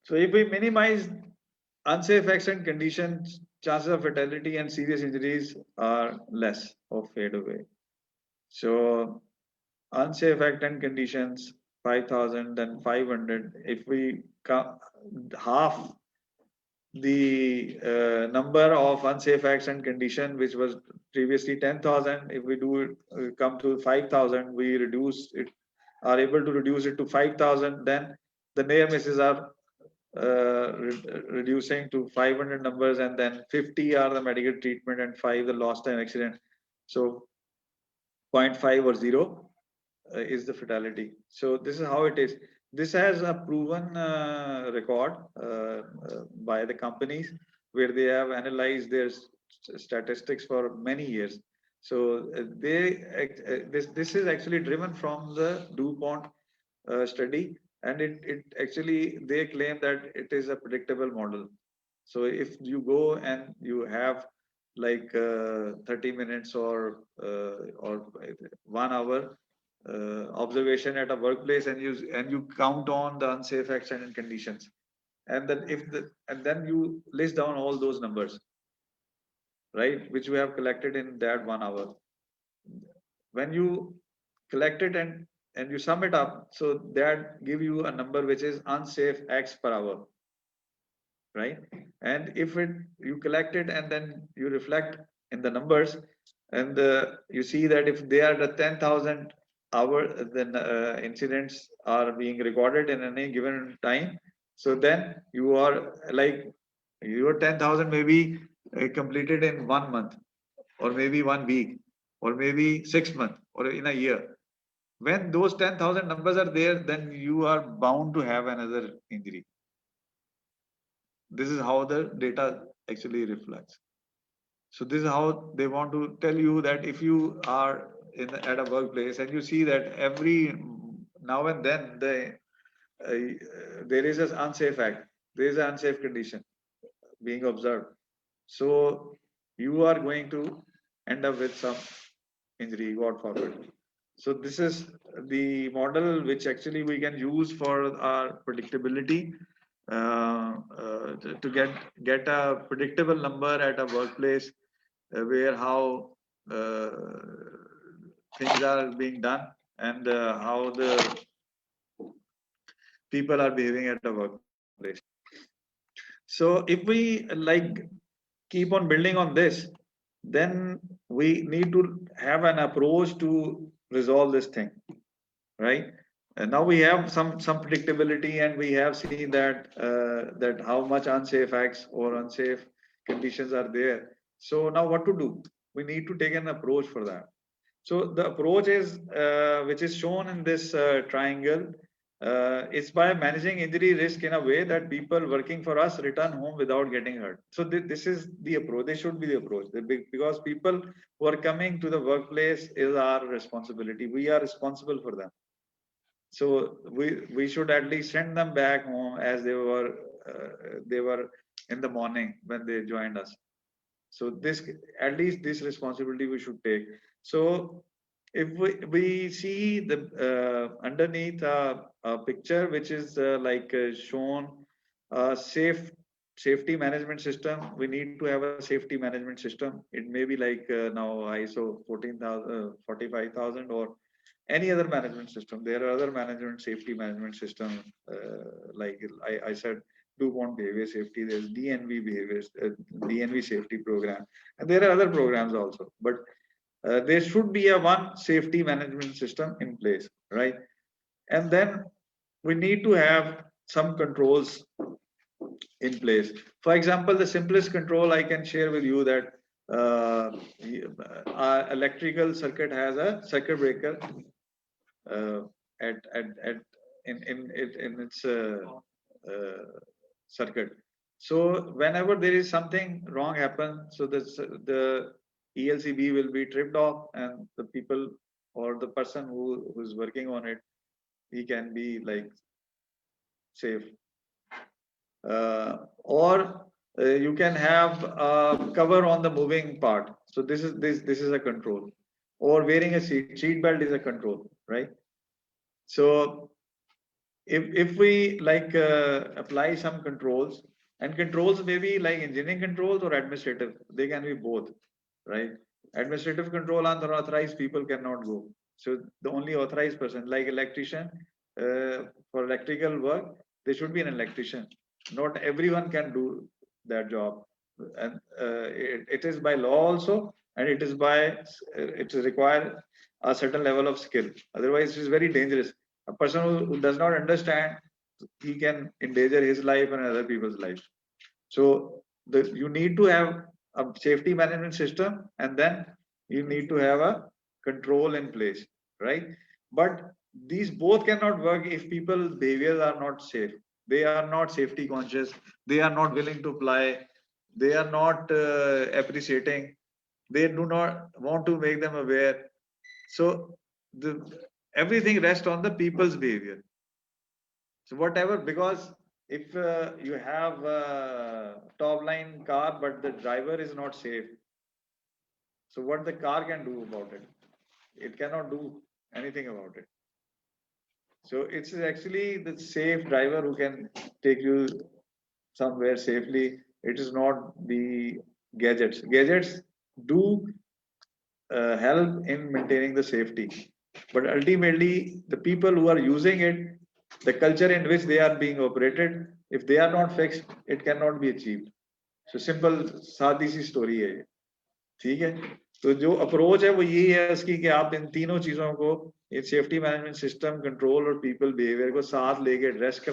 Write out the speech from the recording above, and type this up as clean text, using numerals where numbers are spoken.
So if we minimize unsafe acts and conditions, chances of fatality and serious injuries are less or fade away. So unsafe act and conditions 5,000 then 500. If we half the number of unsafe acts and condition which was previously 10,000, if we do it, come to 5,000, we reduce it, are able to reduce it to 5,000, then the near misses are reducing to 500 numbers, and then 50 are the medical treatment and 5 the lost time accident. So zero point 0.5 or 0 is the fatality. So this is how it is. This has a proven record by the companies where they have analyzed their statistics for many years. So this is actually driven from the DuPont study, and it actually they claim that it is a predictable model. So if you go and you have like 30 minutes or 1 hour observation at a workplace, and you count on the unsafe accident and conditions, and then and then you list down all those numbers, right, which we have collected in that 1 hour. When you collect it and you sum it up, so that give you a number which is unsafe acts per hour, right? And if it you collect it and then you reflect in the numbers, and you see that if they are the 10,000 hour, then incidents are being recorded in any given time, so then you are like your 10,000 may be completed in 1 month, or maybe 1 week, or maybe 6 months, or in a year. When those 10,000 numbers are there, then you are bound to have another injury. This is how the data actually reflects. So this is how they want to tell you that if you are at a workplace and you see that every now and then there is an unsafe act, there is an unsafe condition being observed. So you are going to end up with some injury, God forbid. So this is the model which actually we can use for our predictability, to get a predictable number at a workplace, where how uh, things are being done, and how the people are behaving at a workplace. So if we like keep on building on this, then we need to have an approach to resolve this thing, right? And now we have some predictability, and we have seen that that how much unsafe acts or unsafe conditions are there. So now what to do? We need to take an approach for that. So the approach is which is shown in this triangle. It's by managing injury risk in a way that people working for us return home without getting hurt. So this is the approach. This should be the approach, because people who are coming to the workplace is our responsibility. We are responsible for them. So we should at least send them back home as they were in the morning when they joined us. So this, at least this responsibility we should take. So if we see the underneath a picture which is shown safety management system, we need to have a safety management system. It may be like now ISO 14,000 45,000 or any other management system. There are other management safety management system, like I said, DuPont behavior safety. There's DNV behaviors, DNV safety program, and there are other programs also. But there should be a one safety management system in place, right? And then we need to have some controls in place. For example, the simplest control I can share with you that our electrical circuit has a circuit breaker uh, at in its circuit. So whenever there is something wrong happen, so the ELCB will be tripped off, and the people or the person who's working on it, he can be like safe. Or you can have a cover on the moving part. So this is a control. Or wearing a seat belt is a control, right? So if we like apply some controls, and controls may be like engineering controls or administrative, they can be both, right? Administrative control, unauthorized people cannot go. So the only authorized person, like electrician, for electrical work, they should be an electrician. Not everyone can do that job, and it is by law also, and it is by it require a certain level of skill. Otherwise, it is very dangerous. A person who does not understand, he can endanger his life and other people's life. So you need to have a safety management system, and then you need to have a control in place, right? But these both cannot work if people's behaviors are not safe. They are not safety conscious. They are not willing to apply. They are not appreciating. They do not want to make them aware. So the everything rests on the people's behavior. So whatever, because if you have a top line car, but the driver is not safe, so what the car can do about it? It cannot do anything about it. So it's actually the safe driver who can take you somewhere safely. It is not the gadgets. Gadgets do help in maintaining the safety, but ultimately the people who are using it, the culture in which they are being operated, if they are not fixed, it cannot be achieved. So simple सादी सी story है ये, ठीक है? तो जो approach है वो यही है उसकी कि आप इन तीनों चीजों को, ये सेफ्टी मैनेजमेंट सिस्टम, कंट्रोल और पीपल बिहेवियर को साथ लेके एड्रेस